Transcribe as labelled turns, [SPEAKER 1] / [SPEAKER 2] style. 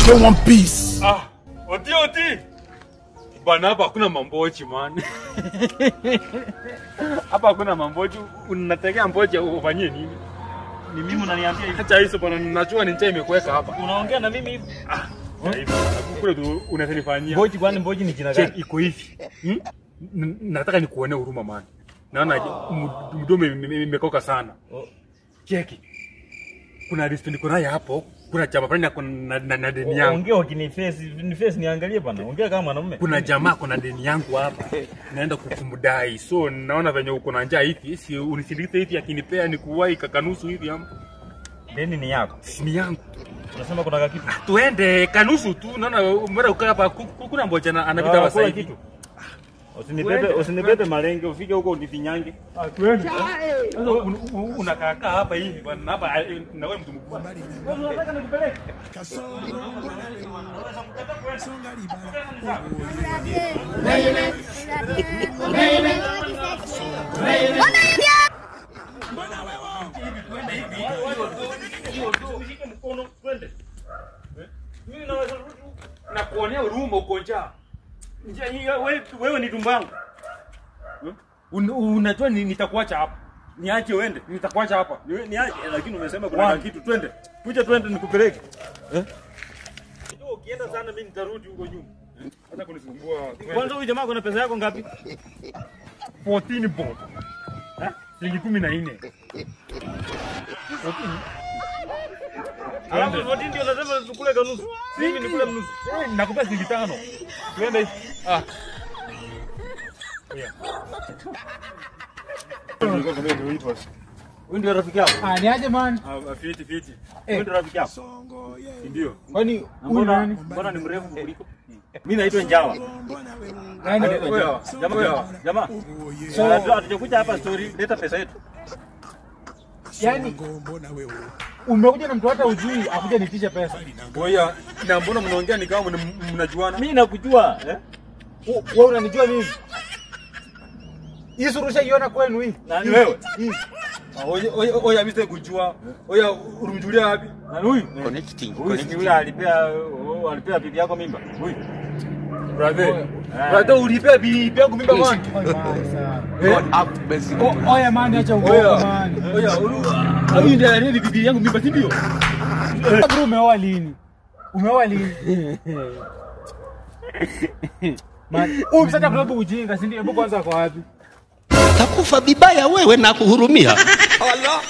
[SPEAKER 1] No one peace.
[SPEAKER 2] Oti. Bana hapa hakuna mambochi man. Hapa hakuna mambochi. Unategea mbochi ufanyie nini?
[SPEAKER 3] Ni mimi unaniambia hivi.
[SPEAKER 2] Acha hizo bwana, ninajua ni njaa imekuweka hapa.
[SPEAKER 3] Unaongea na mimi hivi?
[SPEAKER 2] Kule tu unanifanyia.
[SPEAKER 3] Mbochi kwani mbochi ni jina gani?
[SPEAKER 2] Iko hivi. Nataka nikuone huruma man. Naona mdomo imekoka sana. Cheki. Kuna risk niko naye hapo. Kuna jamaa fulani na deni yangu.
[SPEAKER 3] Ongea ukiniface niangalie bana. Ongea kama mwanamume.
[SPEAKER 2] Kuna jamaa kuna deni yangu hapa. Naenda kukumdai. So naona venye uko na njaa hivi, si unisindikize hivi akinipea nikuwai kakanusu hivi hapo.
[SPEAKER 3] Deni ni yako.
[SPEAKER 2] Ni yangu.
[SPEAKER 3] Unasema kuna kitu.
[SPEAKER 2] Tuende kanusu tu. Naona mbona ukaa hapa kuna mboja anapita hapa sasa hivi.
[SPEAKER 3] Usinibebe malenge ufike huko unifinyange.
[SPEAKER 2] Tuende. Sasa unakaa hapa hivi bwana hapa na wewe mtu mkubwa.
[SPEAKER 3] Unataka nikupeleke?
[SPEAKER 2] Na kuonea huruma uko njaa.
[SPEAKER 3] Wewe ni tumbangu.
[SPEAKER 2] Unajua nitakuacha hapa. Niache uende, nitakuacha hapa.
[SPEAKER 3] Niache lakini umesema kuna kitu, twende. Kuja twende nikupeleke. Ukienda sana mimi nitarudi huko nyuma.
[SPEAKER 2] Hata kunisumbua.
[SPEAKER 3] Kwanza huyu jamaa kuna pesa yako ngapi?
[SPEAKER 2] 14 bob. Shilingi 14.
[SPEAKER 3] Alafu 14 ndio unasema tukule kanusu. Mimi nikule mnusu.
[SPEAKER 2] Nakupa shilingi 5. Twende.
[SPEAKER 3] Wewe ndio rafiki yako?
[SPEAKER 1] Ni aje man?
[SPEAKER 2] Fiti.
[SPEAKER 3] Wewe ndio rafiki yako?
[SPEAKER 2] Ndio.
[SPEAKER 1] Kwani huyu nani?
[SPEAKER 3] Mbona ni mrefu kuliko? Mimi naitwa Njawa.
[SPEAKER 1] Nani?
[SPEAKER 3] Jamaa. So atakuja hapa story, leta pesa yetu.
[SPEAKER 1] Yaani umekuja na mtu hata ujui akuja nitishe pesa.
[SPEAKER 2] Oya, na mbona mnaongea ni kama mnajuana?
[SPEAKER 3] Mimi nakujua,
[SPEAKER 1] Wewe unanijua mimi? Hii surusha iona kwenu hii.
[SPEAKER 3] Nani wewe?
[SPEAKER 1] Hii.
[SPEAKER 2] Oya mimi kujua. Oya urumjulia wapi?
[SPEAKER 3] Nani huyu?
[SPEAKER 4] Connecting.
[SPEAKER 3] Huyu alipea bibi yako mimba. Huyu.
[SPEAKER 2] Brother ulipea bibi yangu mimba man.
[SPEAKER 1] Oya man acha uongo man.
[SPEAKER 2] Oya huyu ndiye alini bibi yangu mimba si ndio?
[SPEAKER 1] Bro umeoa lini? Man, msata klabu ujinga si ndio? Hebu kwanza kwa wapi?
[SPEAKER 4] Takufa vibaya wewe na kuhurumia.
[SPEAKER 1] Allah.